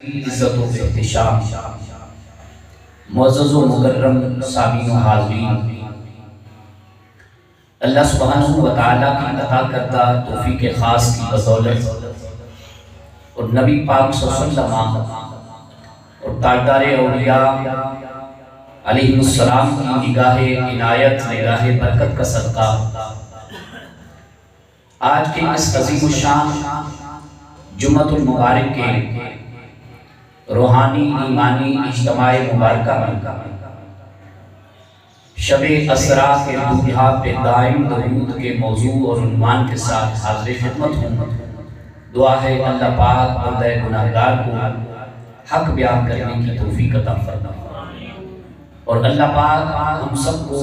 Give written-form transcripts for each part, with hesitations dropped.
عزت و احتشام معزز و مکرم سامعین و حاضرین، اللہ سبحانہ و تعالیٰ کی عطا کردہ توفیق خاص کی بدولت اور نبی پاک صلی اللہ علیہ وسلم اور تاجدار اولیاء علیہ السلام کی نگاہ عنایت، نگاہ برکت کا صدقہ آج کے اس عظیم الشان جمعۃ المبارک کے روحانی ایمانی اجتماع مبارکہ میں شب اسرا کے دودھا پہ دائم درود کے موضوع اور عنوان کے ساتھ حاضر خدمت ہوں۔ دعا ہے اللہ پاک بندہ گناہگار کو حق بیان کرنے کی توفیق عطا فرمائے، اور اللہ پاک ہم سب کو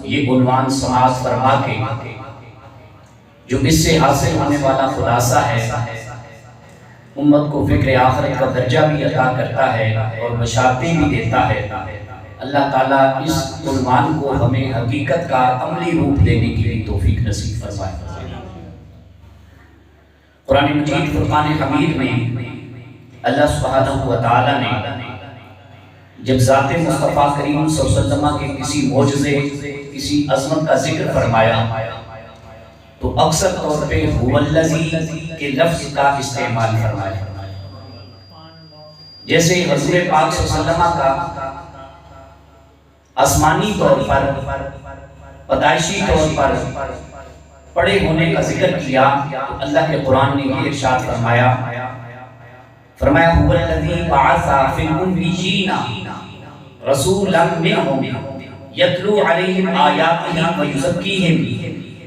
یہ عنوان سماعت فرما کے جو اس سے حاصل ہونے والا خلاصہ ہے، امت کو فکر آخرت کا درجہ بھی عطا کرتا ہے اور بشارتیں بھی دیتا ہے، اللہ تعالیٰ اس عنوان کو ہمیں حقیقت کا عملی روپ دینے کی بھی توفیق نصیب فرمائے۔ قرآن مجید فرقان حمید میں اللہ سبحانہ و تعالیٰ نے جب ذات مصطفیٰ کریم صلی اللہ علیہ وسلم کے کسی معجزے، کسی عظمت کا ذکر فرمایا تو اکثر طور پہ هو الذی کے لفظ کا استعمال فرمایا، جیسے حضور پاک صلی اللہ علیہ وسلم کا آسمانی طور پر، پیدائشی طور پر پڑے ہونے کا ذکر کیا تو اللہ کے قرآن نے یہ ارشاد فرمایا هو الذی بعث فی الامیین رسولا منہم یتلو علیہم آیاتہ ویزکیہم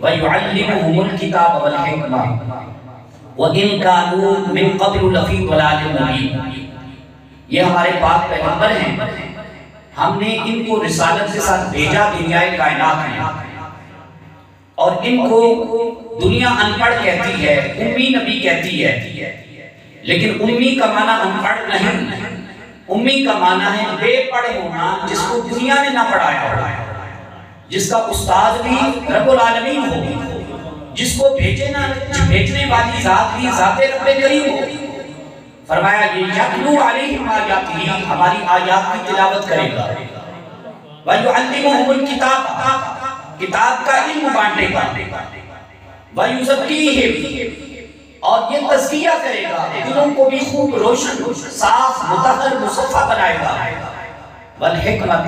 وَيُعَلِّمُهُمُ الْكِتَابَ وَالْحِکْمَةَ وَإِنْ كَانُوا مِنْ قَبْلُ لَفِي ضَلَالٍ مُبِينٍ۔ یہ ہمارے پاک پیغمبر ہیں، ہم نے ان کو رسالت کے ساتھ بھیجا دنیا کائنات میں، اور ان کو دنیا ان پڑھ کہتی ہے، امی نبی کہتی ہے، لیکن امی کا معنی ان پڑھ نہیں، امی کا معنی ہے بے پڑھ ہونا، جس کو دنیا نے نہ پڑھایا ہو، جس کا استاد بھی رب العالمین ہو، جس کو بھیجنے والی ذات بھی ذات رب کریم ہو۔ فرمایا یہ یتلو علیہم آیاتہ، ہماری آیات کی تلاوت کرے گا، وَيُعَلِّمُهُمُ الْكِتَابَ، کتاب کا علم بانٹے گا، وَيُزَكِّيهِمْ، اور یہ تزکیہ کرے گا، دلوں کو بھی خوب روشن، صاف، مطہر، مصفا بنائے گا، وَالْحِکْمَةَ،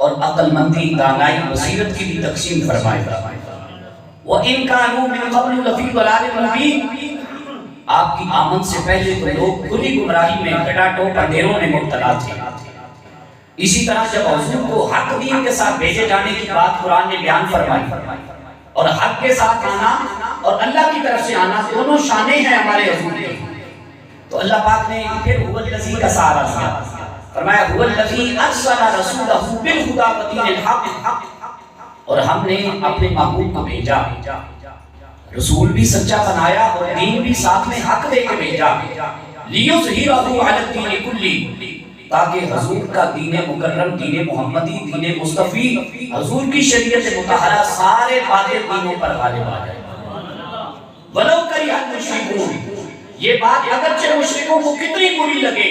اور عقل مندی، دانائی، بصیرت کی بھی تقسیم فرمائے گا۔ وَإِنْ كَانُوا مِنْ قَبْلُ لَفِي ضَلَالٍ مُبِينٍ، آپ کی آمد سے پہلے تو لوگ کھلی گمراہی میں، ڈٹا ٹوپ اندھیروں میں مبتلا تھے۔ اسی طرح جب حضور کو حق دین کے ساتھ بھیجے جانے کی بات قرآن نے بیان فرمائی، اور حق کے ساتھ آنا اور اللہ کی طرف سے آنا دونوں شانیں ہیں ہمارے حضور کی، تو اللہ پاک نے پھر هو الذی کا سہارا دیا، فرمایا هو الذی ارسل رسولہ بالہدی ودین الحق، اور ہم نے اپنے محبوب کو بھیجا، رسول بھی سچا بنایا اور دین بھی ساتھ میں حق دے کے بھیجا، لیظہرہ علی الدین کلہ، تاکہ حضور کا دین مکرم، دین محمدی، دین مصطفی، حضور کی شریعت مطہرہ سارے باطل دینوں پر غالب آ جائے۔ وَلَوْ کَرِہَ الْمُشْرِکُونَ، یہ بات اگرچہ مشرکوں کو کتنی بری لگے،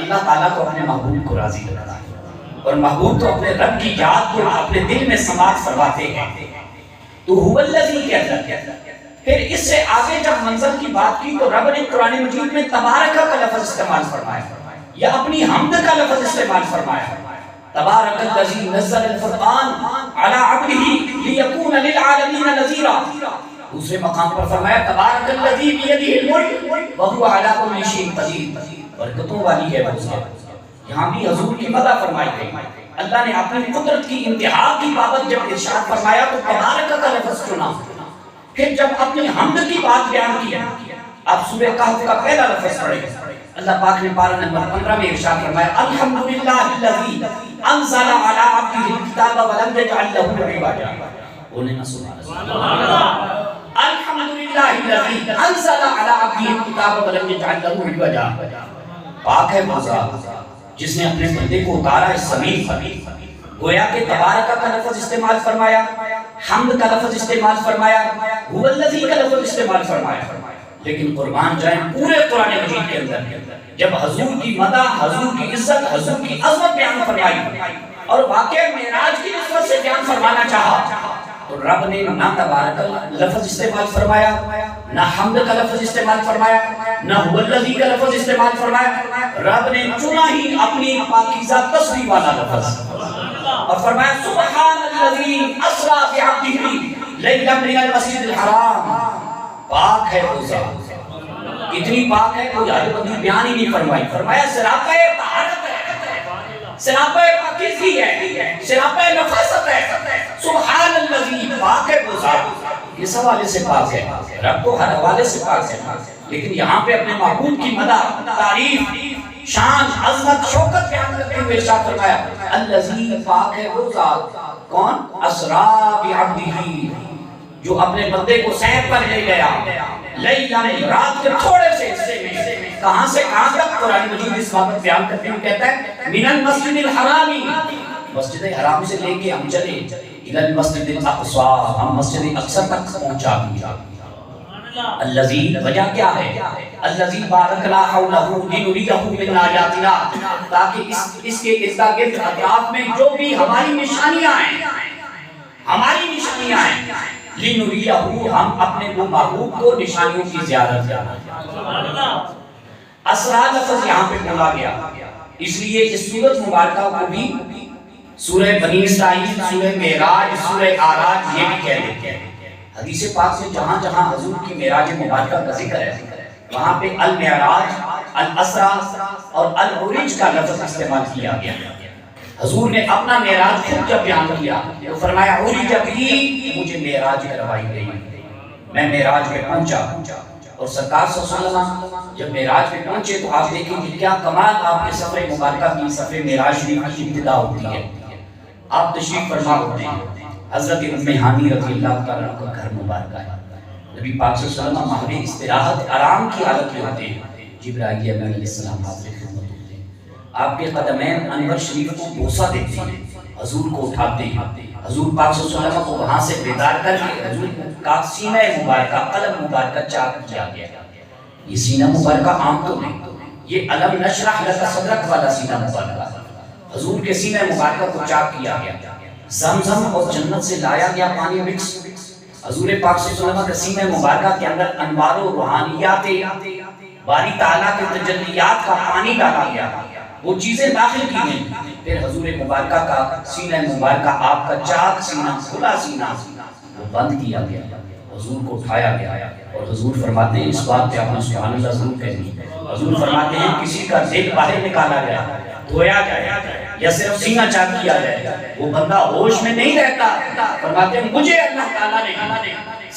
اللہ تعالیٰ کو اپنے محبوب کو راضی کرنا ہے، اور محبوب تو اپنے رب کی یاد کو اپنے دل میں سماعت فرماتے ہیں، تو هو الذی کہتا ہے۔ پھر اس سے آگے جب منزل کی بات کی تو رب نے قرآن مجید میں تبارک کا لفظ استعمال فرمایا، یا اپنی حمد کا لفظ استعمال فرمایا، تبارک الذی نزل الفرقان علی عبدہ لیکون للعالمین نذیرا۔ دوسرے مقام پر فرمایا تبارک الذی بیدہ الملک وہو علی کل شیء قدیر، برکتوں والی ہے وہ ذات۔ یہاں بھی حضور کی مدح فرمائی گئی، اللہ نے اپنی قدرت کی انتہا کی بابت جب ارشاد فرمایا تو تبارک کا لفظ چنا، پھر جب اپنی حمد کی بات بیان کی، آپ سورہ کہف کا پہلا لفظ پڑھیں، اللہ پاک نے پارہ نمبر 15 میں ارشاد فرمایا الحمدللہ الذی انزل علی عبدہ الکتاب ولم یجعل لہ عوجا۔ بولے نا سبحان اللہ، الحمدللہ الذی انزل علی عبدہ الکتاب ولم یجعل لہ عوجا۔ پاک ہے وہ ذات جس نے اپنے بندے کو اتارا اس زمین پر، گویا کہ تبارک کا لفظ استعمال فرمایا، حمد کا لفظ استعمال فرمایا، هو الذی کا لفظ استعمال فرمایا، لیکن قربان جائیں پورے قرآن مجید کے اندر جب حضور کی مدح، حضور کی عزت، حضور کی عظمت بیان فرمائی اور واقع معراج کی نسبت سے بیان فرمانا چاہا تو رب نے نہ تبارک لفظ استعمال فرمایا، نہ حمد کا لفظ استعمال فرمایا، نہ هو الذی کا لفظ استعمال فرمایا. رب نے چنا ہی اپنی پاکیزہ تسبیح والا لفظ اور فرمایا سبحان الذی اسری بعبدہ لیلا من المسجد الحرام. پاک ہے وہ ذات، کتنی پاک ہے کوئی حد بندی بیان ہی نہیں فرمائی. فرمایا سراپا طہارت ہے، سراپا پاکیزگی ہے، سراپا نفاست ہے. سبحان الذی، پاک ہے وہ ذات، اس حوالے سے پاک ہے. رب تو ہر حوالے سے پاک ہے، لیکن یہاں پہ اپنے معبود کی مدح، تعریف، شان، عظمت، شوکت بیان کرتے ہوئے ارشاد فرمایا الذی، پاک ہے وہ ذات. کون؟ اسری بعبدہ، جو اپنے بندے کو سیر پر لے گیا لیلا، رات کے تھوڑے سے حصے میں. کہاں سے کہاں تک؟ قرآن مجید اس بات بیان کرتے ہوئے کہتا ہے من المسجد الحرام، مسجد حرام سے لے کے ہم چلے الی المسجد الاقصی، ہم مسجد اقصی تک پہنچا دیا. الذی، وجہ کیا ہے؟ الذی بارکنا حولہ لنریہ من آیاتنا، تاکہ اس کے ارد گرد اطراف میں جو بھی ہماری نشانیاں ہیں، ہماری نشانیاں ہیں، لنریہ، ہم اپنے وہ محبوب کو نشانیوں کی زیارت کرنا. اسرا لفظ یہاں پہ بولا گیا، اس لیے اس سورت مبارکہ کو بھی سورہ بنی اسرائیل، سورہ معراج، سورہ اعراج یہ بھی کہہ دیتے ہیں. حدیث پاک سے جہاں جہاں حضور کی معراج مبارکہ کا ذکر ہے وہاں پہ المعراج، الاسرا اور العرج کا لفظ استعمال کیا گیا. حضور نے اپنا معراج خود جب بیان کیا تو فرمایا عرج بھی، مجھے معراج کروائی گئی، میں معراج پہ پہنچا. اور سرکار صلی اللہ علیہ وسلم جب معراج پہ پہنچے تو آپ دیکھیں کہ کیا کمال آپ کے سفر مبارکہ کی، سفر معراج شریف کی ابتدا ہوتی ہے. آپ تشریف فرما ہوتے ہیں، حضرت ام ہانی رضی اللہ تعالیٰ عنہ کا گھر مبارکہ ہے. نبی پاک صلی اللہ علیہ وسلم محض استراحت، آرام کی حالت میں ہوتے ہیں. جبرائیل امین علیہ السلام حاضر خدمت ہوتے ہیں، آپ کے قدمین انور شریف کو بوسہ دیتے ہیں، حضور کو اٹھاتے ہیں. حضور پاک صلی اللہ علیہ وسلم کو وہاں سے بیدار کر کے حضور کا سینہ مبارکہ، قلب مبارکہ چاک کیا گیا. یہ سینہ مبارکہ عام تو نہیں، یہ علم نشرح لک صدرک والا سینہ مبارکہ. حضور کے سینہ مبارکہ کو چاک کیا گیا. زمزم اور جنت سے لایا گیا پانی مکس. حضور پاک صلی اللہ علیہ وسلم کے سینہ مبارکہ کے اندر انوار و روحانیات، باری تعالیٰ کے تجلیات کا پانی ڈالا گیا، وہ چیزیں داخل کی گئیں. پھر حضور مبارکہ کا سینہ مبارکہ، آپ کا چاک سینہ، کھلا سینہ، وہ بند کیا گیا. حضور کو اٹھایا گیا اور حضور فرماتے ہیں اس بات پہ آپ نے سبحان اللہ ضرور کہنی. حضور فرماتے ہیں کسی کا دل باہر نکالا گیا، دھویا جائے یا صرف سینہ چاک کیا جائے، وہ بندہ ہوش میں نہیں رہتا. فرماتے ہیں مجھے اللہ تعالیٰ نے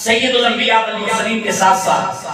سید الانبیاء والمرسلین کے ساتھ ساتھ،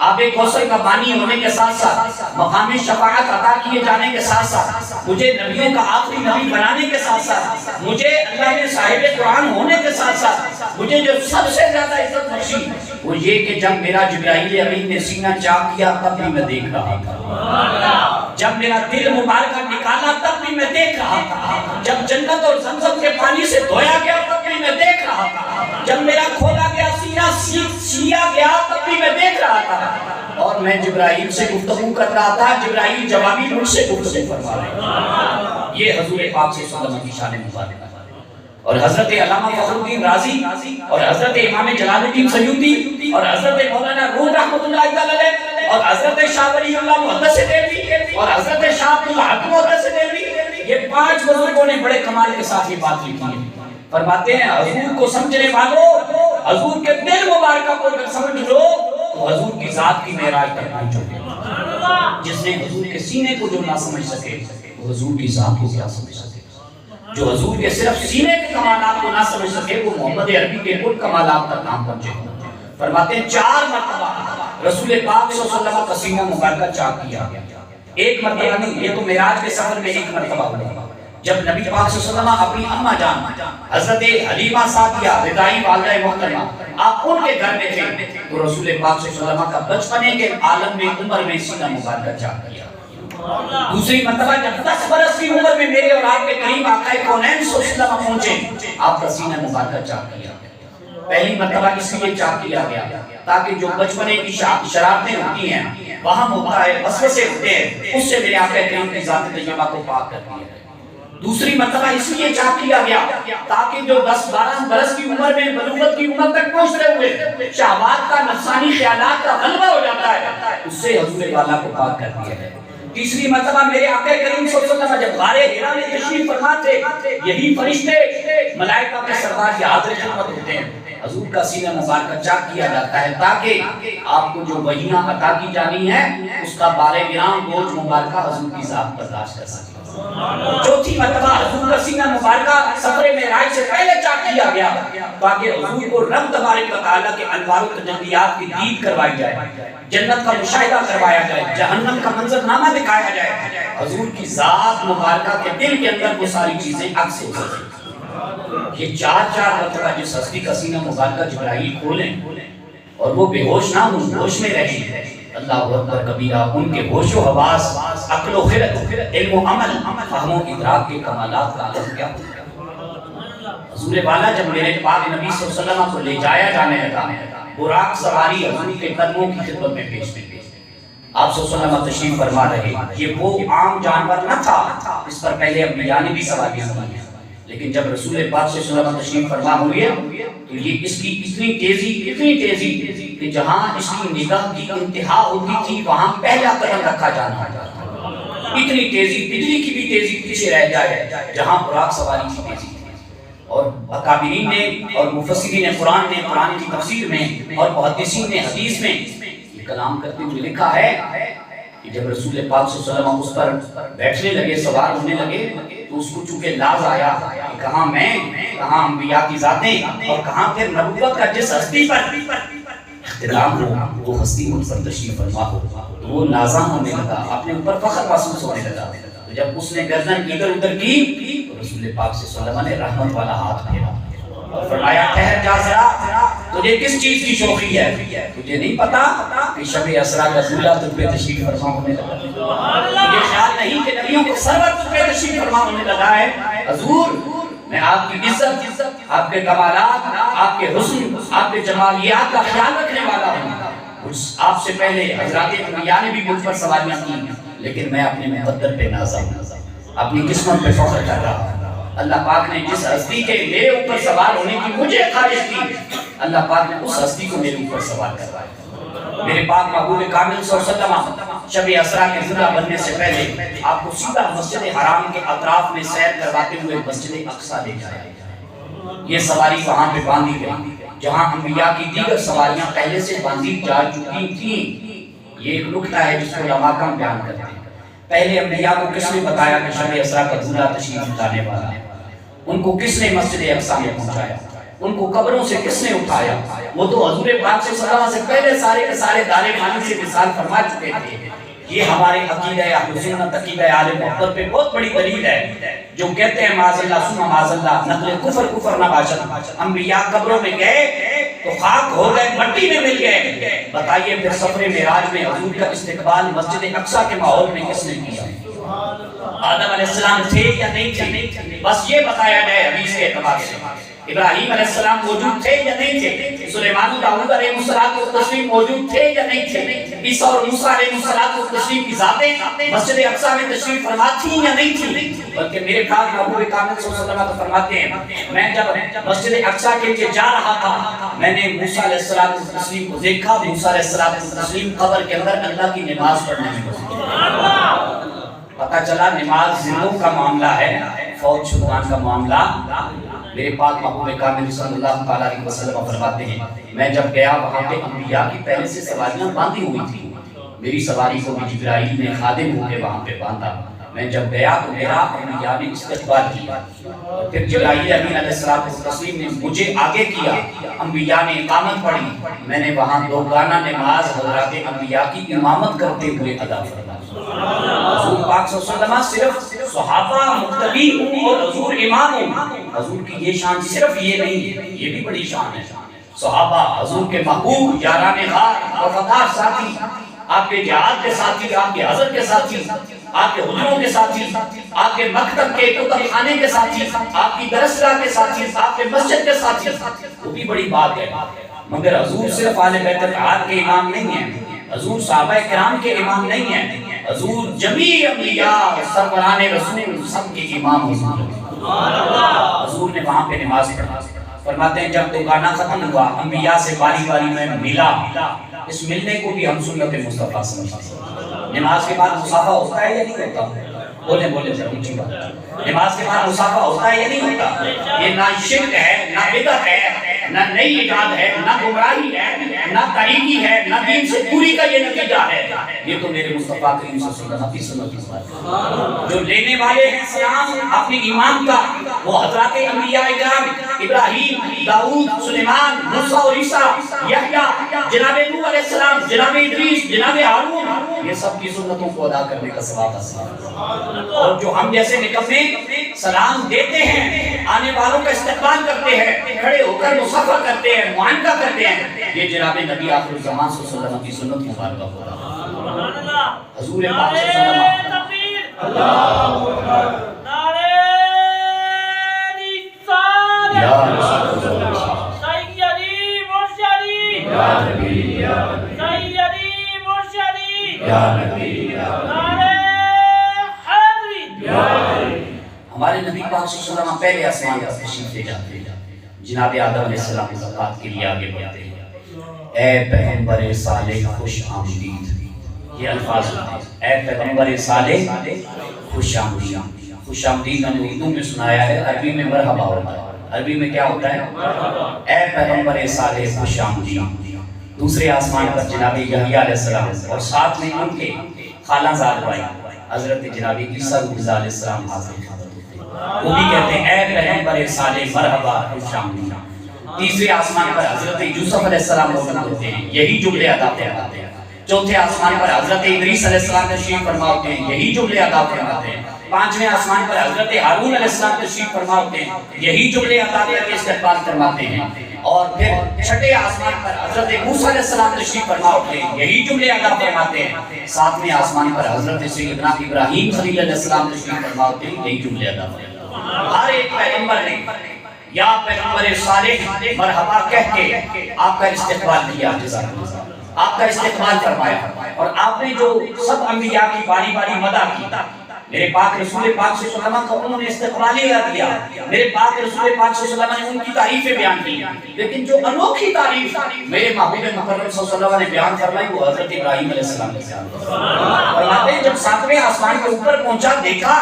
آب کوثر کا بانی ہونے کے ساتھ ساتھ، مقام شفاعت عطا کیے جانے کے ساتھ ساتھ، مجھے نبیوں کا آخری نبی بنانے کے ساتھ ساتھ، مجھے اللہ نے صاحب قرآن ہونے کے ساتھ ساتھ مجھے جو سب سے زیادہ عزت بخشی وہ یہ کہ جب میرا جبرائیل امین نے سینہ چاک کیا تب بھی میں دیکھ رہا تھا، جب میرا دل مبارکہ نکالا تب بھی میں دیکھ رہا تھا، جب جنت اور زمزم کے پانی سے دھویا گیا تب بھی میں دیکھ رہا تھا، جب میرا کھولا گیا سینہ سیا گیا تب بھی میں دیکھ رہا تھا. اور میں جبرائیل سے گفتگو کر رہا تھا، جبرائیل جوابی مجھ سے گفتگو فرما رہے. یہ حضور پاک صلی اللہ علیہ وسلم کی شان مبارکہ. اور حضرت علامہ فخر الدین رازی اور حضرت امام جلال الدین سیوطی اور حضرت مولانا روح رحمۃ اللہ علیہ اور حضرت شاہ ولی اللہ محدث دہلوی اور حضرت شاہ عبد الحق محدث دہلوی، یہ 5 بزرگوں نے بڑے کمال کے ساتھ یہ بات لکھی ہے. فرماتے ہیں حضور کو سمجھنے والوں، حضور کے دل مبارکہ کو اگر سمجھ لو تو حضور کی ذات کی معراج تک پہنچو گے. جس نے حضور کے سینے کو جو نہ سمجھ سکے وہ حضور کی ذات کو کیا سمجھ سکے. جو حضور کے صرف سینے کے کمالات کو نہ سمجھ سکے وہ محمد عربی کے کل کمالات تک نہ پہنچے. فرماتے ہیں 4 مرتبہ رسول پاک صلی اللہ علیہ وسلم کا سینہ مبارکہ چاک کیا گیا. ایک مرتبہ نہیں، یہ تو معراج کے سفر میں ایک مرتبہ ہوا جب نبی پاک صلی اللہ علیہ وسلم اپنی اماں جان حضرت حلیمہ سعدیہ رضائی والدہ محترمہ آپ ان کے گھر میں تھے تو رسول پاک صلی اللہ علیہ وسلم کا بچپنے کے عالم میں عمر میں سینہ مبارکہ چاک کیا. دوسری مرتبہ جب 10 برس کی عمر میں میرے اور آپ کے قریب آقا کونین صلی اللہ علیہ وسلم پہنچے، آپ کا سینہ مبارکہ چاک کیا. پہلی مرتبہ اس لیے چاک کیا گیا تاکہ جو بچپنے کی شرارتیں ہوتی ہیں، وہم ہوتا ہے، وسوسے ہوتے ہیں، اس سے میرے آقا کریم کی ذات طیبہ کو پاک کر دیا ہے۔ دوسری مرتبہ اس لیے چاک کیا گیا تاکہ جو 10-12 برس کی عمر میں بلوغت کی عمر تک پہنچتے ہوئے شہوات کا نفسانی خیالات کا غلبہ ہو جاتا ہے، اس سے حضور والا کو پاک کر دیا ہے۔ تیسری مرتبہ میرے آقا کریم صلی اللہ علیہ وسلم جب غار حرا میں تشریف فرما تھے، یہی فرشتے ملائکہ کے سردار کی حاضر خدمت ہوتے ہیں، حضور کا سینہ مبارکہ چاک کیا جاتا ہے تاکہ آپ کو جو وحیاں عطا کی جانی ہے اس کا بارے گرام بوجھ مبارکہ حضور کی ذات برداشت کر سکے۔ چوتھی مرتبہ حضور کا سینہ مبارکہ سفر معراج سے پہلے چاک کیا گیا تاکہ حضور کو رب تبارک و تعالیٰ کے انوار و تجلیات کی دید کروائی جائے، جنت کا مشاہدہ کروایا جائے، جہنم کا منظرنامہ دکھایا جائے، حضور کی ذات مبارکہ کے دل کے اندر وہ ساری چیزیں عکس ہو سکیں۔ یہ چار مرتبہ جس ہستی کا سینہ مبارکہ جبرائیل کھولیں اور وہ بے ہوش نہ ہوں، ہوش میں رہیں، اللہ اکبر کبیرہ، ان کے ہوش و حواس، عقل و خرد، علم و عمل، فہم و ادراک کے کمالات کا عالم کیا ہوگا۔ حضور والا جب میرے پاک نبی صلی اللہ علیہ وسلم کو لے جایا جانے لگا، براق سواری حضور کے قدموں کی خدمت میں پیش میں آپ صلی اللہ علیہ وسلم تشریف فرما رہے، یہ وہ عام جانور نہ تھا، اس پر پہلے انبیاء نے بھی سواریاں کی، لیکن جب رسول پاک صلی اللہ علیہ وسلم تشریف فرما ہوئے تو یہ اس کی اتنی تیزی کہ جہاں اس کی نگاہ کی انتہا ہوتی تھی وہاں پہلا قدم رکھا جانا تھا، اتنی تیزی، بجلی کی بھی تیزی پیچھے رہ جائے جہاں براق سواری کی تیزی تھی۔ اور اکابرین نے اور مفسرین قرآن نے قرآن کی تفسیر میں اور محدثین نے حدیث میں یہ کلام کرتے ہوئے لکھا ہے کہ جب رسول پاک صلی اللہ علیہ وسلم اس پر بیٹھنے لگے، سوار ہونے لگے، تو اس کو چونکہ لاز آیا کہ کہاں میں، کہاں انبیاء کی ذاتیں اور کہاں پھر نبوت کا جس ہستی پر اختتام ہو وہ ہستی مجھ پر تشریف فرما ہو، تو وہ نازاں ہونے لگا، اپنے اوپر فخر محسوس ہونے لگا۔ تو جب اس نے گردن ادھر ادھر کی تو رسول پاک صلی اللہ علیہ وسلم نے رحمت والا ہاتھ پھیرا اور فرمایا ٹھہر جا ذرا، تجھے کس چیز کی شوقی ہے؟ تجھے نہیں پتا کہ شب اسرا کا دولہ تجھ پہ تشریف فرما ہونے لگا؟ تجھے خیال نہیں کہ نبیوں کو سرور تجھ پہ تشریف فرما ہونے لگا ہے؟ حضور میں آپ کی عزت، آپ کے کمالات، آپ کے حسن، آپ کے جمالیات کا خیال رکھنے والا ہوں۔ آپ سے پہلے حضرات انبیاء نے بھی مجھ پر سواریاں کی، لیکن میں اپنے مقدر پہ نازا ہوں، اپنی قسمت پہ فخر کر رہا ہوں۔ اللہ پاک نے جس ہستی کے میرے اوپر سوار ہونے کی مجھے خواہش تھی، اللہ پاک نے اس ہستی کو میرے اوپر سوار کروایا۔ میرے پاک محبوب کامل صلی اللہ علیہ وسلم شب اسرا کے دولہ بننے سے پہلے آپ کو سیدھا مسجد حرام کے اطراف میں سیر کرواتے ہوئے مسجد اقصیٰ لے جایا۔ یہ سواری وہاں پہ باندھی گئی جہاں انبیاء کی دیگر سواریاں پہلے سے باندھی جا چکی تھیں۔ یہ ایک نکتہ ہے جس کو علماء کم بیان کرتے ہیں۔ پہلے انبیاء کو کس نے بتایا کہ شب اسرا کا دولہ تشریف لانے والا ہے؟ ان کو کس نے مسجد اقصیٰ میں پہنچایا؟ ان کو قبروں سے کس نے اٹھایا؟ وہ تو حضور پاک صلی اللہ علیہ وسلم سے پہلے سارے کے سارے دارے مانی سے مثال فرما چکے تھے۔ یہ ہمارے عقیدہ اہل سنت، عقیدہ اہل محبت پہ بہت بڑی دلیل ہے، جو کہتے ہیں معاذ اللہ ثم معاذ اللہ نقل کفر نہ باشد۔ انبیاء قبروں میں گئے تو خاک ہو گئے، مٹی میں مل گئے۔ بتائیے پھر سفر معراج میں حضور کا استقبال مسجد اقصیٰ کے ماحول میں کس نے کیا؟ آدم علیہ السلام تھے یا نہیں تھے؟ بس یہ بتایا جائے حدیث کے اعتبار سے۔ ابراہیم علیہ السلام موجود تھے یا نہیں تھے؟ سلیمان و داؤد علیہ السلام موجود تھے یا نہیں تھے؟ عیسیٰ اور موسیٰ علیہ السلام کی ذاتیں مسجد اقصیٰ میں تشریف فرما تھیں یا نہیں تھیں؟ بلکہ میرے پاک محبوب کامل صلی اللہ علیہ وسلم فرماتے ہیں میں جب مسجد اقصیٰ کے لیے جا رہا تھا میں نے موسیٰ علیہ السلام کو دیکھا۔ موسیٰ علیہ السلام قبر کے اندر اللہ کی نماز پڑھنے میں مصروف۔ پتہ چلا نماز زندوں کا معاملہ ہے، فوت شدگان کا معاملہ۔ میرے پاک محبوب کامل صلی اللہ علیہ وسلم فرماتے ہیں میں جب گیا وہاں پہ انبیاء کی پہلے سے سواریاں باندھی ہوئی تھی، میری سواری کو بھی جبرائیل نے خادم ہو کے وہاں پہ باندھا۔ میں جب گیا تو میرا انبیاء نے استقبال کیا، پھر جبرائیل علیہ السلام نے مجھے آگے کیا، انبیاء نے اقامت پڑھی، میں نے وہاں دوگانہ نماز حضرات انبیاء کی امامت کرتے ہوئے ادا فرمائی۔ حضور پاک صلی اللہ علیہ وسلم صرف صحابہ مقتدی ہوں اور حضور امام ہوں، حضور کی یہ شان صرف یہ نہیں ہے، یہ بھی بڑی شان ہے۔ صحابہ حضور کے محبوب، یاران غار، وفادار ساتھی، آپ کے جہاد کے ساتھی، آپ کے حضرت کے ساتھی، آپ کے حجروں کے ساتھی، آپ کے مکتب کے کتب خانے کے ساتھی، آپ کی درسگاہ کے ساتھی، آپ کے مسجد کے ساتھی، وہ چھوٹی بڑی بات ہے، مگر حضور صرف اہل بیت اتحاد کے امام نہیں ہیں، حضور صحابہ کرام کے امام نہیں ہیں، حضور جمیع انبیاء سروران رسول سب کے امام حضور ہیں۔ حضور نے وہاں پہ نماز پڑھا، فرماتے ہیں جب دوگانہ ختم ہوا انبیاء سے باری باری میں ملا، اس ملنے کو بھی ہم سنت مصطفیٰ سمجھتے ہیں۔ نماز کے بعد مصافحہ ہوتا ہے یا نہیں ہوتا؟ بولے بولے ذرا اونچی بات، نماز کے بعد مصافحہ ہوتا ہے یا نہیں ہوتا؟ یہ نہ شرک ہے، نہ بدعت ہے، نہ نئی ایجاد ہے، نہ گمراہی ہے، نہ طریقی ہے، نہ دین سے دوری کا یہ نتیجہ ہے، یہ تو میرے مصطفیٰ کریم صلی اللہ علیہ وسلم کی سنت ہے۔ جو لینے والے ہیں سلام اپنی امام کا، وہ حضرات انبیاء کرام ابراہیم، داؤد، سلیمان، موسیٰ اور عیسیٰ، یحییٰ، جناب نوح علیہ السلام، جناب ادریس، جناب ہارون، یہ سب کی سنتوں کو ادا کرنے کا ثواب حاصل ہے۔ اور جو ہم جیسے نکمے سلام دیتے ہیں، آنے والوں کا استقبال کرتے ہیں، کھڑے ہو کر مصافحہ کرتے ہیں، معانقہ کرتے ہیں، یہ جناب نبی آخر الزمان صلی اللہ علیہ وسلم کی سنت مبارکہ ہوگا۔ حضور پاک صلی اللہ علیہ وسلم، اللہ اکبر، نعرہ رسالت، یا رسول اللہ، سیدی مرشدی، یا نبی، یا نبی، سیدی مرشدی، یا نبی، یا نبی، ہمارے نبی پاک صلی اللہ علیہ وسلم پہلے آسمان پر تشریف لے جاتے ہیں، جناب آدم علیہ السلام کی زکوٰۃ کے لیے آگے بڑھتے ہیں۔ اے پیغمبر صالح خوش آمدید، یہ الفاظ ہوتے ہیں، اے پیغمبر صالح خوش آمدید۔ خوش آمدید میں نے اردو میں سنایا ہے، عربی میں مرحبا ہوتا ہے۔ عربی میں کیا ہوتا ہے؟ اے پیغمبر صالح خوش آمدید۔ دوسرے آسمان پر جناب یحییٰ علیہ السلام اور ساتھ میں ان کے خالہ زاد بھائی حضرت جناب عیسیٰ علیہ السلام حاضر ہوتے ہیں، وہ بھی کہتے ہیں اے پیغمبر صالح مرحبا خوش آمدید۔ تیسرے آسمان پر حضرت یوسف علیہ السلام موجود ہوتے ہیں، یہی جملے ادا فرماتے ہیں۔ چوتھے آسمان پر حضرت ادریس علیہ السلام تشریف فرما ہوتے ہیں، یہی جملے ادا فرماتے ہیں۔ پانچویں آسمان پر حضرت ہارون علیہ السلام تشریف فرما ہوتے ہیں، یہی جملے ادا کر کے استقبال فرماتے ہیں۔ اور پھر چھٹے آسمان پر حضرت موسیٰ علیہ السلام تشریف فرما ہوتے ہیں، یہی جملے ادا فرماتے ہیں۔ ساتویں آسمان پر حضرت سیدنا ابراہیم خلیل علیہ السلام تشریف فرما ہوتے ہیں، یہی جملے ادا فرماتے ہیں۔ ہر ایک پیغمبر نے یا پیغمبر صالح مرحبا کہہ کے آپ کا استقبال کیا، آپ کا استقبال فرمایا، اور آپ نے جو سب انبیاء کی باری باری مدح کی، میرے پاک رسول پاک صلی اللہ علیہ وسلم کا انہوں نے استقبالیہ کیا، میرے پاک رسول پاک صلی اللہ علیہ وسلم نے ان کی تعریفیں بیان کی، لیکن جو انوکھی تعریف میرے محبوب مکرم صلی اللہ علیہ وسلم نے بیان فرمائی وہ حضرت ابراہیم علیہ السلام نے بیان فرمائی۔ فرماتے ہیں جب ساتویں آسمان کے اوپر پہنچا دیکھا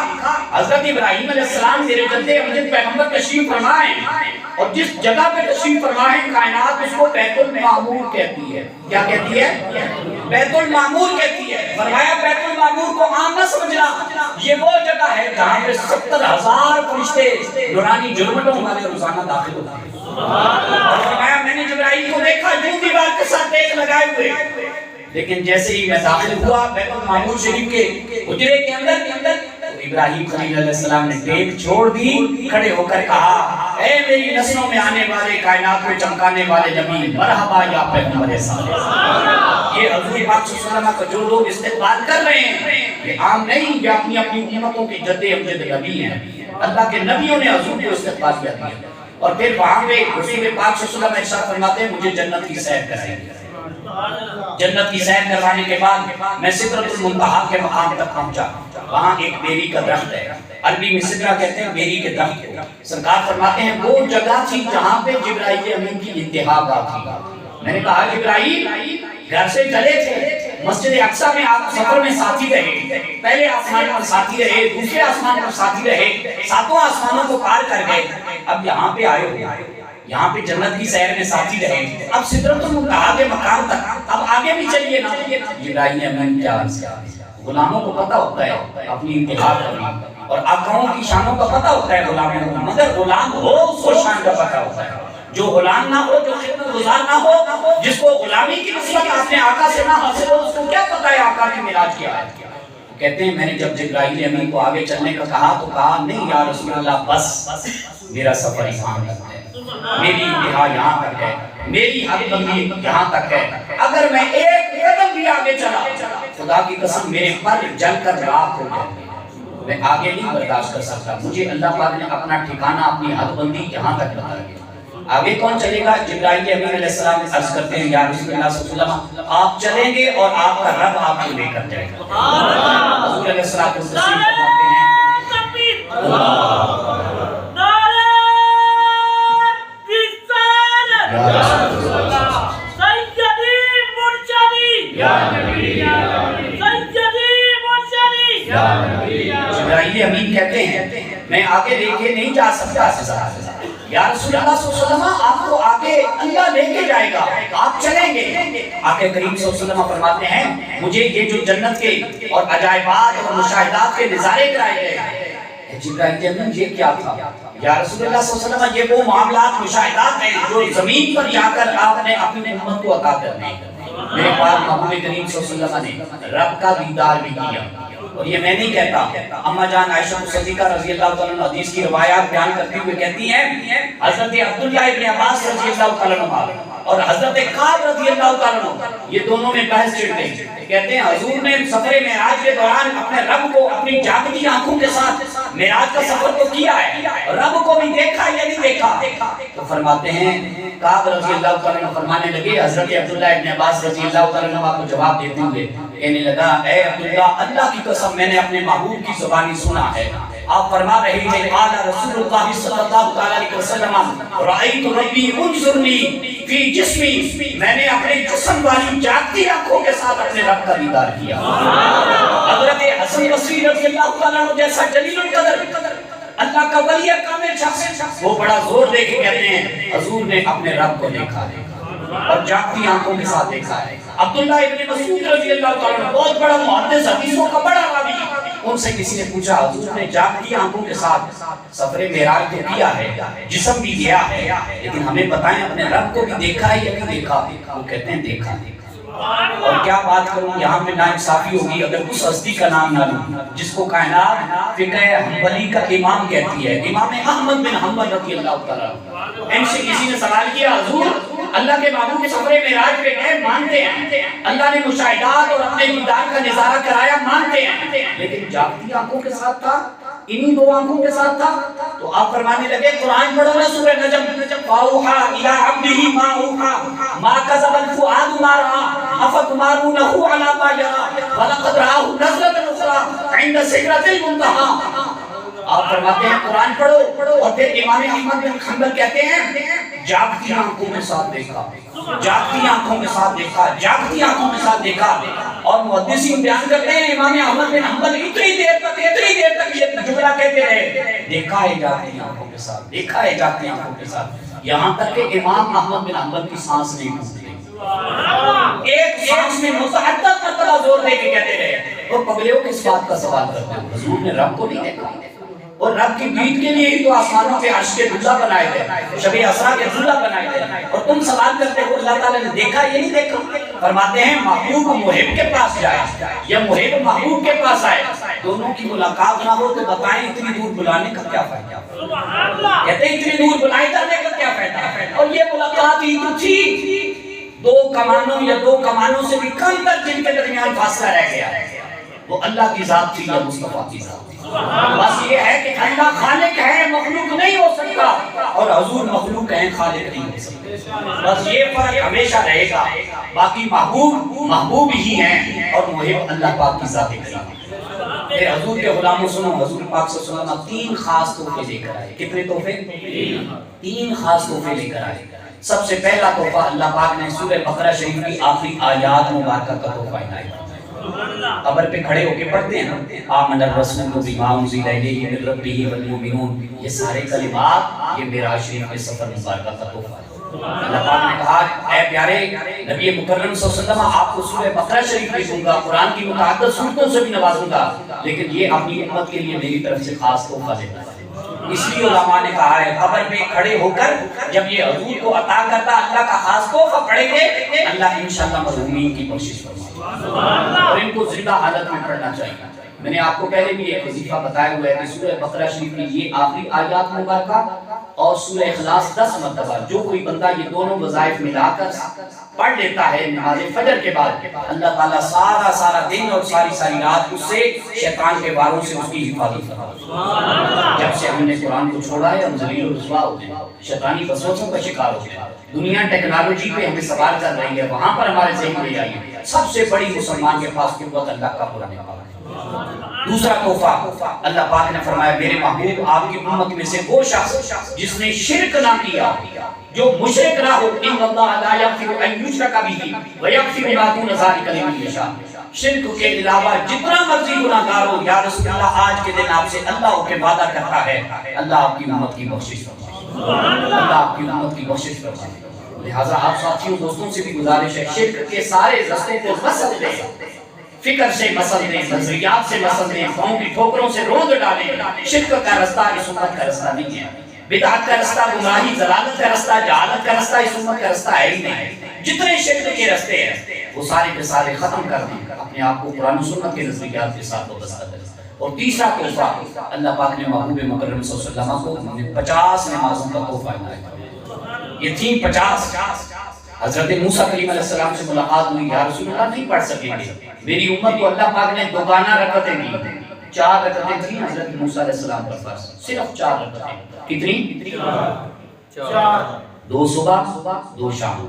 حضرت ابراہیم علیہ السلام میرے جد امجد پیغمبر تشریف فرمائے، اور جس جگہ پہ تشریف فرمائے کائنات اس کو بیت المعمور کہتی ہے۔ کیا کہتی ہے؟ بیت المعمور کہتی ہے۔ فرمایا بیت المعمور کو عام نہ سمجھنا، یہ وہ جگہ ہے جہاں پہ 70,000 فرشتے نورانی جرمٹوں والے روزانہ داخل ہوتے ہیں۔ اور فرمایا میں نے جبرائیل کو دیکھا جو دیوار کے ساتھ ٹیک لگائے ہوئے، لیکن جیسے ہی میں داخل ہوا بیت المعمور شریف کے حجرے کے اندر، ابراہیم خلیل علیہ السلام نے ٹیک چھوڑ دی، کھڑے ہو کر کہا اے میری نسلوں میں آنے والے کائنات کو چمکانے والے نبی مرحبا یا پیغمبر صالح۔ یہ حضور پاک صلی اللہ علیہ وسلم کا جو لوگ استقبال کر رہے ہیں یہ عام نہیں، یہ اپنی اپنی امتوں کے جد امجد نبی ہیں، اللہ کے نبیوں نے حضور کو استقبال کیا دیا۔ اور پھر وہاں پہ رسول پاک صلی اللہ علیہ وسلم ارشاد فرماتے ہیں مجھے جنت کی سیر کرائیں۔ جنت کی سیر کروانے کے بعد میں سدرۃ المنتہا کے مقام تک پہنچا، وہاں ایک بیری کا درخت ہے، عربی میں سدرہ کہتے ہیں بیری کے درخت کو۔ سرکار فرماتے ہیں وہ جگہ تھی جہاں پہ جبرائیل امین کی انتہا گاہ تھی۔ میں نے کہا جبرائیل گھر سے چلے تھے، مسجد اقصیٰ میں آپ سفر میں ساتھی رہے، پہلے آسمان پر ساتھی رہے، دوسرے آسمان پر ساتھی رہے، ساتوں آسمانوں کو پار کر گئے، اب یہاں پہ آئے ہو، یہاں پہ جنت کی سیر میں ساتھی رہے، اب سدرۃ المنتہا کے مقام تک اب آگے بھی چلیے نا۔ جبرائیل امین کیا غلاموں کو پتہ ہوتا ہے اپنی انتہا کرنا، اور آقاؤں کی شانوں کا پتہ ہوتا ہے غلاموں کو، مگر غلام ہو اس کو شان کا پتہ ہوتا ہے۔ جو غلام نہ ہو، جو خدمت گزار نہ ہو، جس کو غلامی کی نسبت اپنے آقا سے نہ حاصل ہو، اس کو کیا پتہ ہے آقا کی معراج کیا ہے۔ کہتے ہیں میں نے جب جبرائیل امین کو آگے چلنے کا کہا تو کہا نہیں یا رسول اللہ بس میرا سفر یہاں تک ہے، میری انتہا یہاں تک ہے، میری حد بندی یہاں تک ہے، اگر میں ایک قدم بھی آگے چلا خدا کی قسم میرے پر جل کر راکھ ہو جائے، میں آگے نہیں برداشت کر سکتا، مجھے اللہ پاک نے اپنا ٹھکانہ اپنی حد بندی یہاں تک بتا دیا۔ آگے کون چلے گا؟ جبرائیل امین علیہ السلام عرض کرتے ہیں یا رسول اللہ صلی اللہ علیہ وسلم آپ چلیں گے اور آپ کا رب آپ کو لے کر جائے گا۔ حضور علیہ السلام کو تسلیم فرماتے ہیں جبرائیل امین کہتے ہیں میں آگے لے کے نہیں جا سکتا یا رسول اللہ صلی اللہ علیہ وسلم آپ کو آگے اللہ لے کے جائے گا، آپ چلیں گے۔ آقا کریم صلی اللہ علیہ وسلم فرماتے ہیں مجھے یہ جو جنت کے اور عجائبات اور مشاہدات کے نظارے کرائے گئے، جبرائیل امین یہ کیا تھا؟ یا رسول اللہ صلی اللہ علیہ وسلم یہ وہ معاملات مشاہدات ہیں جو زمین پر جا کر آپ نے اپنی امت کو عطا کرنے ہیں۔ میرے پاس محبوب کریم صلی اللہ علیہ وسلم نے رب کا دیدار بھی کیا، اور یہ میں نہیں کہتا، اما جان عائشہ صدیقہ رضی اللہ تعالیٰ عنہ حدیث کی روایات بیان کرتے ہوئے کہتی ہیں حضرت عبداللہ ابن عباس رضی اللہ تعالیٰ عنہ اور حضرت کعب رضی اللہ تعالیٰ عنہ یہ دونوں میں بحث چھڑ گئی۔ کہتے ہیں حضور نے سفر معراج کے دوران اپنے رب کو اپنی جاگتی آنکھوں کے ساتھ معراج کا سفر تو کیا ہے، رب کو بھی دیکھا یا نہیں دیکھا؟ تو فرماتے ہیں کعب رضی اللہ تعالیٰ عنہ فرمانے لگے، حضرت عبداللہ ابن عباس رضی اللہ تعالیٰ عنہ کو جواب دیتے ہوئے کہنے لگا اے عبداللہ اللہ کی قسم میں نے اپنے محبوب کی زبانی سنا ہے، آپ فرما رہے تھے قال رسول اللہ صلی اللہ علیہ وسلم رأیت ربی انظرنی فی جسمی، میں نے اپنے جسم والی جاگتی آنکھوں کے ساتھ اپنے رب کا دیدار کیا۔ حضرت حسن بصری رضی اللہ عنہ جیسا جلیل القدر اللہ کا ولی کامل شخص وہ بڑا زور دے کے کہتے ہیں حضور نے اپنے رب کو دیکھا ہے اور جاگتی آنکھوں کے ساتھ دیکھا ہے۔ عبداللہ ابن مسعود رضی اللہ تعالیٰ عنہ بہت بڑا محدث حدیثوں کا بڑا راوی، ان سے کسی نے پوچھا حضور نے جاگتی آنکھوں کے ساتھ سفر معراج تو کیا ہے، جسم بھی گیا ہے، لیکن ہمیں بتائیں اپنے رب کو بھی دیکھا ہے یا نہیں دیکھا؟ وہ کہتے ہیں دیکھا۔ اور کیا بات کروں، یہاں میں ناانصافی ہوگی اگر اس ہستی کا نام نہ لوں جس کو کائنات فقہ حنبلی کا امام کہتی ہے، امام احمد بن حنبل رضی اللہ تعالیٰ عنہ۔ ان سے کسی نے سوال کیا حضور اللہ کے محبوب کے سفر معراج پہ گئے، مانتے ہیں اللہ نے مشاہدات اور اپنے دیدار کا نظارہ کرایا، مانتے ہیں، لیکن جاگتی آنکھوں کے ساتھ تھا، انہی دو آنکھوں کے ساتھ تھا؟ تو آپ فرمانے لگے قرآن پڑھو نا سورہ نجم، فَأَوْحَى إِلَىٰ عَبْدِهِ مَا أَوْحَىٰ مَا كَذَبَ الْفُؤَادُ مَا رَأَىٰ أَفَتُمَارُونَهُ عَلَىٰ مَا يَرَىٰ وَلَقَدْ رَآهُ نَزْلَةً أُخْرَىٰ عِندَ سِدْرَةِ الْمُنتَهَىٰ۔ آپ فرماتے ہیں قرآن پڑھو، اور پھر امام احمد بن حنبل کہتے ہیں جاگتی آنکھوں کے ساتھ دیکھا، جاگتی آنکھوں کے ساتھ دیکھا، جاگتی آنکھوں کے ساتھ دیکھا۔ اور محدثین بیان کرتے ہیں امام احمد بن حنبل اتنی دیر تک یہ جملہ کہتے رہے دیکھا ہے جاگتی آنکھوں کے ساتھ، دیکھا ہے جاگتی آنکھوں کے ساتھ، یہاں تک کہ امام احمد بن حنبل کی سانس نہیں ٹوٹی، ایک سانس میں متعدد مرتبہ زور دے کے کہتے رہے۔ اور پگلیوں کس بات کا سوال کرتے ہیں؟ حضور نے رب کو نہیں دیکھا، اور رب کی دید کے لیے ہی تو آسمانوں پہ عرش کے دلہ بنائے تھے، شب اسرا کے دلہ بنائے تھے، اور تم سوال کرتے ہو اللہ تعالیٰ نے دیکھا یہ نہیں دیکھا؟ فرماتے ہیں محبوب محب کے پاس جائے یا محب محبوب کے پاس آئے، دونوں کی ملاقات نہ ہو تو بتائیں اتنی دور بلانے کا کیا فائدہ؟ کہتے ہیں اتنی دور بلائے جانے کا کیا فائدہ؟ اور یہ ملاقات ہی تو تھی دو کمانوں یا دو کمانوں سے بھی کم تر جن کے درمیان فاصلہ رہ گیا، وہ اللہ کی ذات تھی یا مصطفیٰ کی ذات تھی۔ بس یہ ہے کہ اللہ خالق ہے، مخلوق نہیں ہو سکتا، اور حضور مخلوق ہیں، خالق نہیں ہو سکتے۔ بس یہ فرق ہمیشہ رہے گا، باقی محبوب محبوب ہی ہیں اور محب اللہ پاک کی ذات کریم۔ پھر حضور کے غلاموں سنو، حضور پاک صلی اللہ علیہ وسلم تین خاص تحفے لے کر آئے۔ کتنے تحفے؟ تین خاص تحفے لے کر آئے۔ سب سے پہلا تحفہ اللہ پاک نے سورہ بقرہ شریف کی آخری آیات مبارکہ کا تحفہ عنایت فرمایا۔ قبر پہ کھڑے ہو کے پڑھتے ہیں آمن الرسول بما انزل الیہ من ربہ والمؤمنون، یہ سارے کلمات یہ معراج شریف کے سفر مبارکہ کا تحفہ ہے۔ اللہ پاک نے کہا اے پیارے نبی مکرم صلی اللہ علیہ وسلم آپ کو سورہ بقرہ شریف بھی دوں گا، قرآن کی متعدد سورتوں سے بھی نوازوں گا، لیکن یہ اپنی امت کے لیے میری طرف سے خاص تحفہ دیتا ہے۔ اس لیے علماء نے کہا ہے قبر پہ کھڑے ہو کر جب یہ حضور کو عطا کرتا اللہ کا خاص تحفہ پڑھیں گے، اللہ انشاءاللہ مرحومین کی بخشش فرمائے گا، اور ان کو زندہ حالت میں پڑھنا چاہیے۔ میں نے آپ کو پہلے بھی ایک وظیفہ بتایا ہوا ہے کہ سورہ بقرہ شریف کی یہ آخری آیات مبارکہ اور سورہ اخلاص 10 مرتبہ جو کوئی بندہ یہ دونوں وظائف ملا کر پڑھ لیتا ہے نماز فجر کے بعد، اللہ تعالیٰ سارا دن اور ساری رات اس سے شیطان کے واروں سے اس کی حفاظت کرتا ہے۔ جب سے ہم نے قرآن کو چھوڑا ہے ہم ذلیل و رسوا ہوتے ہیں، شیطانی وسوسوں کا شکار ہوتے ہیں، دنیا ٹیکنالوجی پہ ہمیں سوال کر رہی ہے، وہاں پر ہمارے ذہن لے آئیے سب سے بڑی مسلمان کے پاس قوت اللہ کا قرآن پاک ہے۔ دوسرا تحفہ اللہ پاک نے فرمایا میرے محبوب آپ کی امت میں سے وہ شخص جس نے شرک نہ کیا، جو مشرک نہ ہو، ان اللہ لا یغفر ان یشرک بہ ویغفر ما دون ذلک لمن یشاء، شرک کے علاوہ جتنا مرضی گناہگار ہو یا رسول اللہ آج کے دن آپ سے اللہ کے وعدہ کرتا ہے اللہ آپ کی امت کی بخشش فرمائے، اللہ آپ کی امت کی بخشش فرمائے۔ لہٰذا آپ ساتھیوں دوستوں سے بھی گزارش ہے شرک کے سارے رستے کو مسل دیں، فکر سے مسل دیں، نظریات سے مسل دیں، پاؤں کی ٹھوکروں سے روند ڈالیں۔ شرک کا رستہ اس امت کا رستہ نہیں ہے، بدعت کا رستہ، گمراہی ضلالت کا رستہ، جہالت کا رستہ اس امت کا رستہ ہے ہی نہیں۔ جتنے شرک کے رستے ہیں وہ سارے کے سارے ختم کر دیں، اپنے آپ کو قرآن و سنت کے نظریات کے ساتھ وابستہ کریں۔ اور تیسرا تحفہ اللہ پاک نے محبوب مکرم صلی اللہ علیہ وسلم کو 50 نمازوں کا تحفہ عنایت کیا۔ یہ تھی 50۔ حضرت موسیٰ کریم علیہ السلام سے ملاقات ہوئی، یا رسول اللہ نہیں پڑھ سکیں گے، میری امت کو اللہ پاک نے دوگانہ رکعتیں دی، 4 رکعتیں تھیں حضرت موسیٰ علیہ السلام پر فرض، صرف 4 رکعتیں۔ کتنی؟ 4، 2 صبح 2 شام،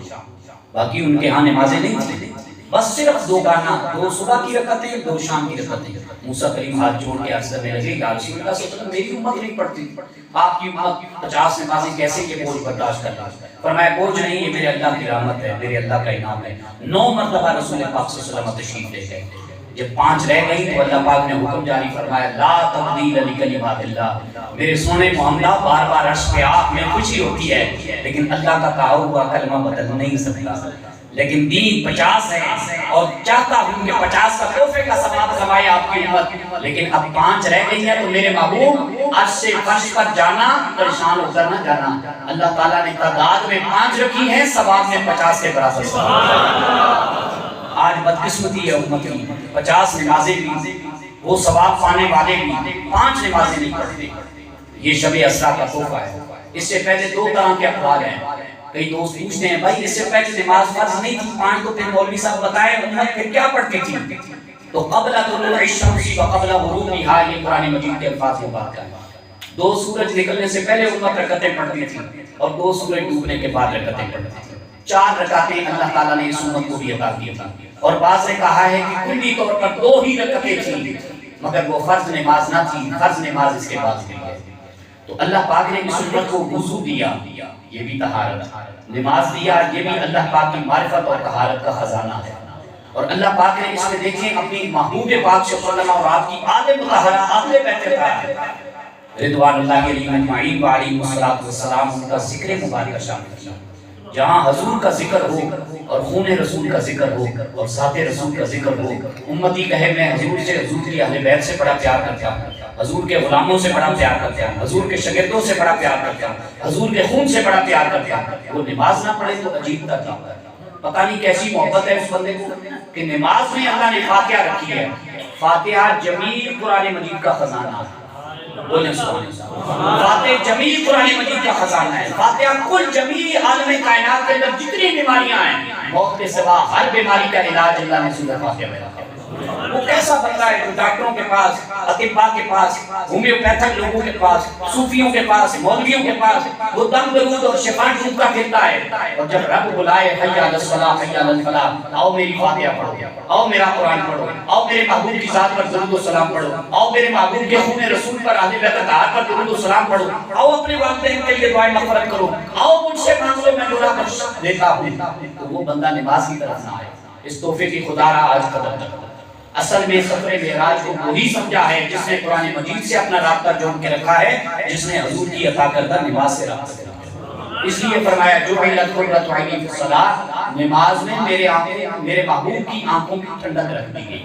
باقی ان کے ہاں نمازیں نہیں تھیں، بس صرف دوگانہ، 2 صبح کی رکعتیں 2 شام کی رکعتیں۔ موسیٰ کریم ہاتھ جوڑ کے عرض کرنے لگے یا رسول اللہ صلی اللہ علیہ وسلم میری امت نہیں پڑھتی، آپ کی امت 50 نمازیں کیسے یہ بوجھ برداشت کرتا؟ فرمایا بوجھ نہیں، یہ میرے اللہ کی رحمت ہے، میرے اللہ کا انعام ہے۔ 9 مرتبہ رسول پاک صلی اللہ علیہ وسلم تشریف لے گئے، جب 5 رہ گئی تو اللہ پاک نے حکم جاری فرمایا لا تبدیل لکلمات اللہ، میرے سونے محمد بار بار عرش پہ آپ میں خوشی ہوتی ہے لیکن اللہ کا کہا ہوا کلمہ بدل نہیں سکتا، لیکن دین 50 ہے اور چاہتا ہوں کہ 50 کا تحفے کا ثواب کمائے آپ کی امت، لیکن اب 5 رہ گئی ہیں تو میرے محبوب عرش سے فرش پر جانا پریشان ہو کر نہ جانا، اللہ تعالیٰ نے تعداد میں 5 رکھی ہیں، ثواب میں 50 کے برابر۔ آج بدقسمتی ہے امت کی، 50 نمازیں بھی وہ ثواب پانے والے بھی 5 نمازیں نہیں پڑھتے۔ یہ شب اسرا کا تحفہ ہے۔ اس سے پہلے 2 طرح کے اقوال ہیں، کئی دوست پوچھتے ہیں بھائی اس سے پہلے نماز فرض نہیں تھی 5 تو پھر مولوی صاحب بتائیں امت پھر کیا پڑھتی تھی؟ تو قبل طلوع الشمس و قبل غروبها، یہ قرآن مجید کے الفاظ میں بات ہے۔ 2 سورج نکلنے سے پہلے امت رکعتیں پڑھتی تھی اور 2 سورج ڈوبنے کے بعد رکعتیں پڑھتی تھی۔ 4 رکعتیں اللہ تعالیٰ نے اس امت کو بھی عطا کی تھی، اور بعض نے کہا ہے کہ کلی طور پر 2 ہی رکعتیں تھیں، مگر وہ فرض نماز نہ تھی، فرض نماز اس کے بعد ہوئی ہے۔ تو اللہ پاک نے اس امت کو وضو دیا، یہ بھی طہارت، نماز دیا، یہ بھی اللہ پاک کی معرفت اور طہارت کا خزانہ ہے۔ اور اللہ پاک نے اس میں دیکھیں اپنی محبوب پاک صلی اللہ علیہ وسلم اور آپ کی آل مطہرہ اہل بیت طاہرہ رضوان اللہ علیہم اجمعین وعلیہم الصلوۃ والسلام، ان کا ذکر مبارک شامل کیا۔ جہاں حضور کا ذکر ہو اور خون رسول کا ذکر ہو اور ذات رسول کا ذکر ہو، امتی کہے میں حضور سے، حضور کی اہل بیت سے بڑا پیار کرتا ہوں، حضور کے غلاموں سے بڑا پیار کرتا ہوں، حضور کے شاگردوں سے بڑا پیار کرتا ہوں، حضور کے خون سے بڑا پیار کرتا ہوں۔ وہ نماز نہ پڑھے تو عجیب تھا، پتہ نہیں کیسی محبت ہے اس بندے کو کہ نماز میں اللہ نے فاتحہ رکھی ہے۔ فاتحہ جمیع قرآن مجید کا خزانہ ہے، بولیں سبحان اللہ۔ فاتحہ جمیع قرآن مجید کا خزانہ ہے، فاتحہ کل جمیع عالم کائنات کے اندر جتنی بیماریاں ہیں موت کے سوا ہر بیماری کا علاج اللہ نے سورہ فاتحہ میں رکھا ہے۔ وہ کیسا بندہ ہے جو ڈاکٹروں کے پاس، اطباء کے پاس، ہومیوپیتھک لوگوں کے پاس، صوفیوں کے پاس، مولویوں کے پاس وہ دم درود اور شفا ڈھونڈتا پھرتا ہے، اور جب رب بلائے حی علی الصلاۃ حی علی الفلاح، آؤ میری فاتحہ پڑھو، آؤ میرا قرآن پڑھو، آؤ میرے محبوب کی ذات پر درود و سلام پڑھو، آؤ میرے محبوب کے خون رسول پر اہل بیت طاہرہ پر درود و سلام پڑھو، آؤ اپنے والدین کے لیے دعائیں مغفرت کرو، آؤ مجھ سے مانگ لو میں گناہ بخش دیتا ہوں، تو وہ بندہ نماز کی طرف نہ آئے۔ اس تحفے کی خدا را آج قدر تک اصل میں سفر معراج کو وہی سمجھا ہے جس نے قرآن مجید سے اپنا رابطہ جوڑ کے رکھا ہے، جس نے حضور کی عطا کردہ نماز سے رابطہ رکھا ہے۔ اس لیے فرمایا جعلت قرۃ عینی فی الصلاۃ، نماز میں میرے محبوب کی آنکھوں کی ٹھنڈک رکھ دی گئی۔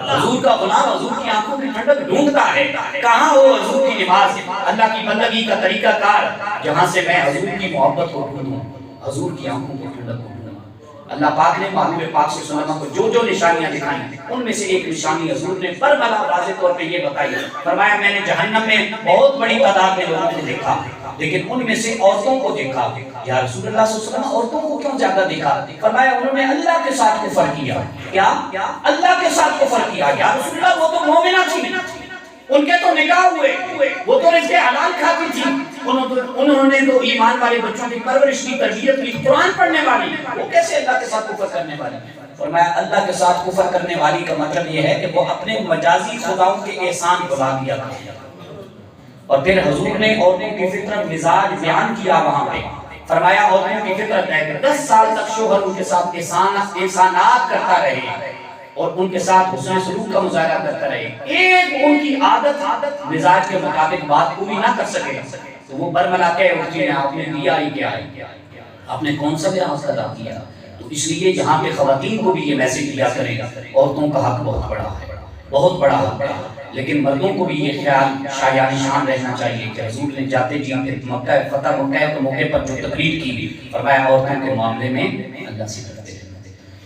حضور کا غلام حضور کی آنکھوں کی ٹھنڈک ڈھونڈتا ہے، کہاں ہو حضور کی نماز، اللہ کی بندگی کا طریقہ کار، جہاں سے میں حضور کی محبت کو ڈھونڈوں، حضور کی آنکھوں کی ٹھنڈک کو ڈھونڈوں۔ اللہ پاک نے محبوب پاک صلی اللہ علیہ وسلم کو جو جو نشانیاں دکھائیں ان میں سے ایک نشانی حضور نے برملا واضح طور پہ یہ بتائی، فرمایا میں نے جہنم میں بہت بڑی تعداد میں لوگوں کو دیکھا لیکن ان میں سے عورتوں کو دیکھا۔ یا رسول اللہ صلی اللہ علیہ وسلم عورتوں کو کیوں زیادہ دیکھا؟ فرمایا انہوں نے اللہ کے ساتھ کفر کیا۔ کیا؟ اللہ کے ساتھ کفر کیا۔ یا رسول اللہ وہ تو مومنہ تھی، ان کے تو نکاح ہوئے، وہ تو رزق حلال کھاتی تھی، انہوں نے تو ایمان والے بچوں کی پرورش کی، تربیت کی، قرآن پڑھنے والی، وہ کیسے اللہ کے ساتھ کفر کرنے والی؟ فرمایا اللہ کے ساتھ کفر کرنے والی کا مطلب یہ ہے کہ وہ اپنے مجازی خداؤں کے احسان کو بھلا دیا تھا۔ اور پھر حضور نے عورتوں کی فطرت مزاج بیان کیا وہاں پہ، فرمایا عورتوں کی فطرت ہے کہ 10 سال تک شوہر ان کے ساتھ احسانات کرتا رہے اور ان کے ساتھ حسن سلوک کا مظاہرہ کرتا رہے، ایک ان کی عادت مزاج کے مطابق بات پوری نہ کر سکے تو وہ برملا کے اٹھتی ہیں آپ نے دیا ہی کیا ہے، آپ نے کون سا بیراس ادا کیا؟ تو اس لیے یہاں پہ خواتین کو بھی یہ میسج دیا کرے گا، عورتوں کا حق بہت بڑا ہے، بہت بڑا حق ہے، لیکن مردوں کو بھی یہ خیال شایان شان رہنا چاہیے کہ حضور نے جاتے جی مکہ فتح مکہ کے موقع پر جو تقریر کی، فرمایا عورتوں کے معاملے میں اللہ سے ڈرتے رہنا۔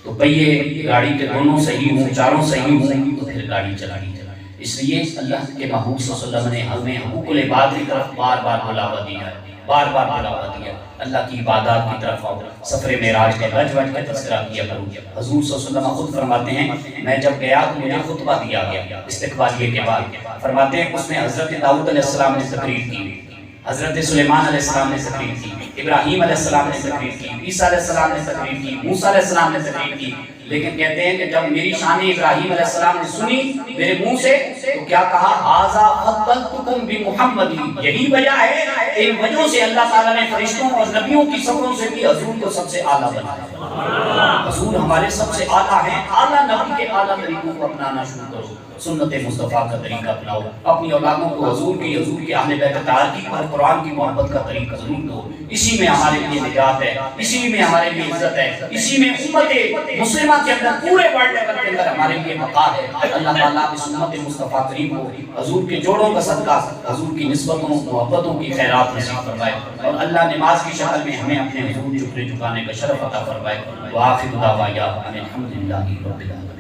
تو پہیے گاڑی کے دونوں صحیح ہوں، چاروں صحیح ہوں تو پھر گاڑی چلانی۔ اس لیے اللہ کے محبوب صلی اللہ علیہ وسلم نے ہمیں حقوق العباد کی طرف بار بار بلاوا دیا ہے، بار بار بلاوا دیا، اللہ کی عبادات کی طرف آؤ، سفر معراج کا رج وج کا تذکرہ کیا کرو۔ حضور صلی اللہ علیہ وسلم خود فرماتے ہیں میں جب گیا تو مجھے خطبہ دیا گیا استقبالیے کے بعد، فرماتے ہیں اس میں حضرت داؤد علیہ السلام نے تقریر کی، حضرت سلیمان علیہ السلام نے تقریر کی، ابراہیم علیہ السلام نے تقریر کی، عیسیٰ علیہ السلام نے تقریر کی، موسیٰ علیہ السلام نے تقریر کی، لیکن کہتے ہیں کہ جب میری شان ابراہیم علیہ السلام نے سنی میرے منہ سے تو کیا کہا؟ ھذا فضلتکم بمحمد، یہی وجہ ہے، ان وجہوں سے اللہ تعالیٰ نے فرشتوں اور نبیوں کی صفوں سے بھی حضور کو سب سے اعلیٰ بنایا۔ حضور ہمارے سب سے اعلیٰ ہیں، اعلیٰ نبی کے اعلیٰ طریقوں کو اپنانا شروع کرو، سنت مصطفیٰ کا طریقہ اپناؤ، اپنی اولادوں کو حضور کی اہل بیت اطہار کی اور قرآن کی محبت کا طریقہ ضرور دو، اسی میں ہمارے لیے نجات ہے، اسی میں ہمارے لیے عزت ہے، اسی میں امت مسلمہ کے اندر پورے ورلڈ لیول کے اندر ہمارے لیے بقا ہے۔ اللہ تعالیٰ اس امت مصطفیٰ کریم کو حضور کے جوڑوں کا صدقہ، حضور کی نسبتوں محبتوں کی خیرات نصیب فرمائے، اور اللہ نماز کی شکل میں ہمیں اپنے حضور جھکنے جھکانے کا شرف عطا فرمائے۔ وآخر دعوانا ان الحمد للہ رب العالمین۔